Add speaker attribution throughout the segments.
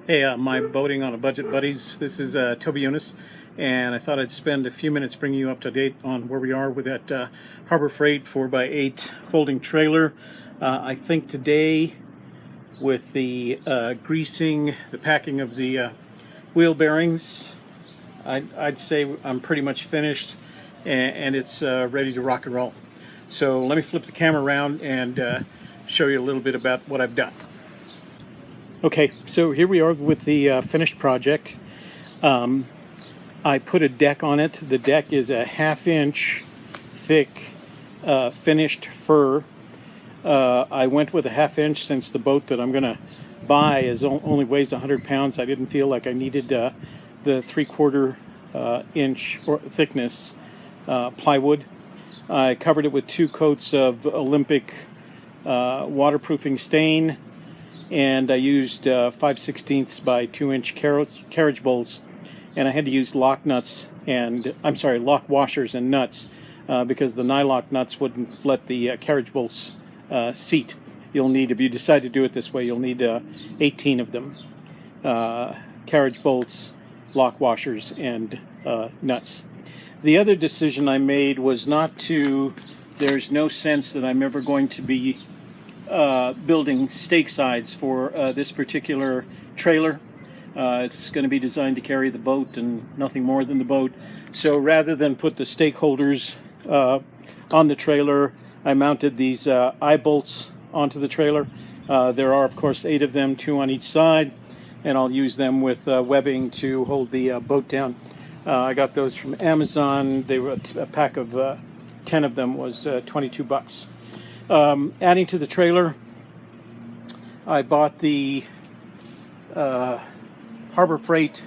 Speaker 1: Hey, my boating on a budget buddies. This is Toby Eunice, and I thought I'd spend a few minutes bringing you up to date on where we are with that Harbor Freight 4x8 folding trailer. I think today, with the greasing, the packing of the wheel bearings, I'd say I'm pretty much finished, and it's ready to rock and roll. So let me flip the camera around and show you a little bit about what I've done. Okay, so here we are with the finished project. I put a deck on it. The deck is a 1/2 inch thick finished fir. I went with a 1/2 inch since the boat that I'm going to buy only weighs 100 pounds. I didn't feel like I needed the 3/4 inch thickness plywood. I covered it with 2 coats of Olympic waterproofing stain, and I used 5/16 by 2 inch carriage bolts, and I had to use lock washers and nuts because the nylock nuts wouldn't let the carriage bolts seat. You'll need, if you decide to do it this way, you'll need 18 of them. Carriage bolts, lock washers, and nuts. The other decision I made was there's no sense that I'm ever going to be building stake sides for this particular trailer. It's going to be designed to carry the boat and nothing more than the boat. So rather than put the stake holders on the trailer, I mounted these eye bolts onto the trailer. There are, of course, 8 of them, 2 on each side, and I'll use them with webbing to hold the boat down. I got those from Amazon. They were a pack of 10 of them was $22. Adding to the trailer, I bought the Harbor Freight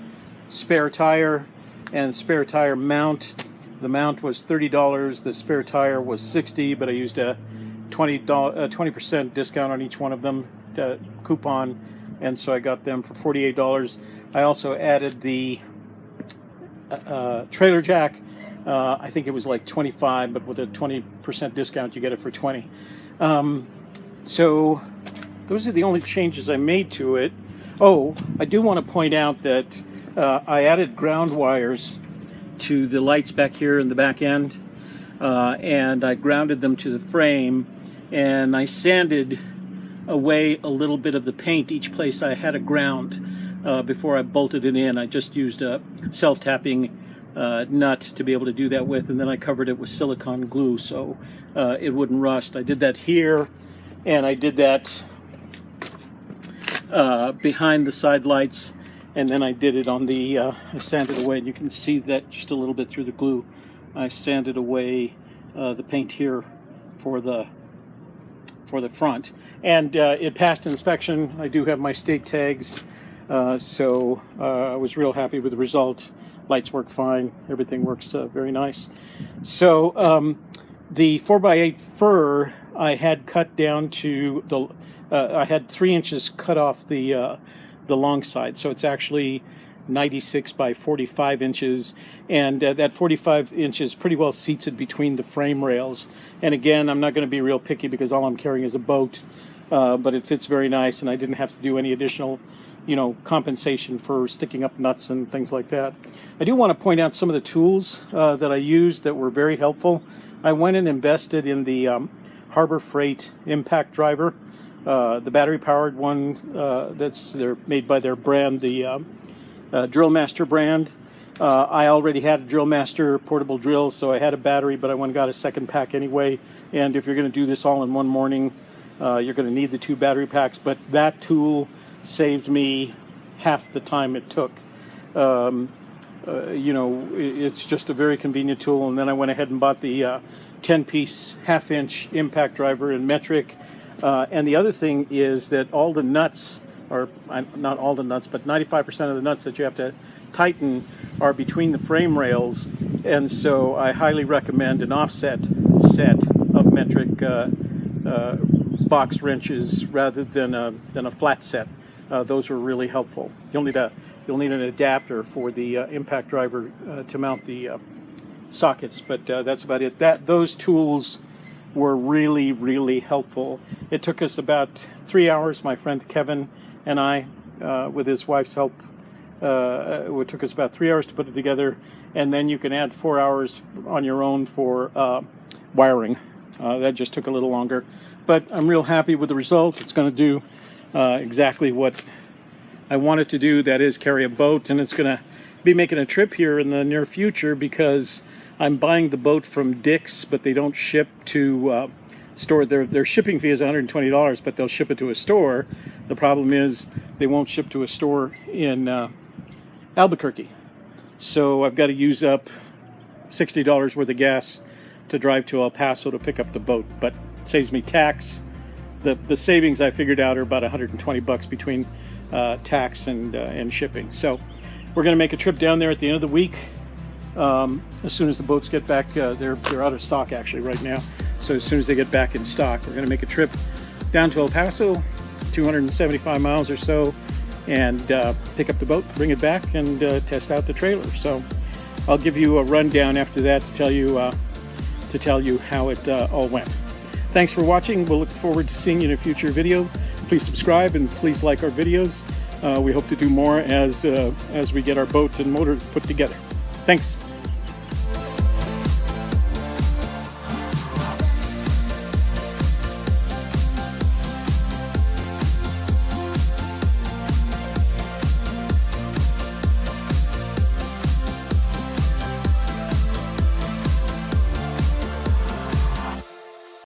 Speaker 1: spare tire and spare tire mount. The mount was $30, the spare tire was $60, but I used a 20% discount on each one of them, coupon, and so I got them for $48. I also added the trailer jack. I think it was like $25, but with a 20% discount you get it for $20. So those are the only changes I made to it. Oh, I do want to point out that I added ground wires to the lights back here in the back end, and I grounded them to the frame, and I sanded away a little bit of the paint each place I had a ground before I bolted it in. I just used a self-tapping nut to be able to do that with, and then I covered it with silicone glue so it wouldn't rust. I did that here, and I did that behind the side lights, and then I did it on the I sanded away, and you can see that just a little bit through the glue. I sanded away the paint here for the front, and it passed inspection. I do have my state tags, so I was real happy with the result. Lights work fine. Everything works very nice. So the 4x8 fir I had cut down to the. I had 3 inches cut off the long side, so it's actually 96 by 45 inches, and that 45 inches pretty well seats it between the frame rails. And again, I'm not going to be real picky because all I'm carrying is a boat, but it fits very nice, and I didn't have to do any additional compensation for sticking up nuts and things like that. I do want to point out some of the tools that I used that were very helpful. I went and invested in the Harbor Freight impact driver, the battery-powered one they're made by their brand, the Drill Master brand. I already had a Drill Master portable drill, so I had a battery, but I went and got a second pack anyway. And if you're going to do this all in one morning, you're going to need the 2 battery packs. But that tool saved me half the time it took. It's just a very convenient tool. And then I went ahead and bought the 10-piece 1/2 inch impact driver in metric. And the other thing is that all the nuts, or not all the nuts, but 95% of the nuts that you have to tighten are between the frame rails. And so I highly recommend an offset set of metric box wrenches rather than a flat set. Those are really helpful. You'll need an adapter for the impact driver to mount the sockets, but that's about it. Those tools were really, really helpful. It took us about 3 hours, my friend Kevin and I, with his wife's help. It took us about 3 hours to put it together, and then you can add 4 hours on your own for wiring. That just took a little longer, but I'm real happy with the result. It's going to do exactly what I want it to do, that is carry a boat, and it's going to be making a trip here in the near future because I'm buying the boat from Dick's, but they don't ship to store. Their shipping fee is $120, but they'll ship it to a store. The problem is they won't ship to a store in Albuquerque. So I've got to use up $60 worth of gas to drive to El Paso to pick up the boat, but it saves me tax. The savings I figured out are about $120 between tax and shipping. So we're going to make a trip down there at the end of the week. As soon as the boats get back, they're out of stock actually right now. So as soon as they get back in stock, we're going to make a trip down to El Paso, 275 miles or so, and pick up the boat, bring it back, and test out the trailer. So I'll give you a rundown after that to tell you how it all went. Thanks for watching. We'll look forward to seeing you in a future video. Please subscribe and please like our videos. We hope to do more as we get our boat and motor put together. Thanks.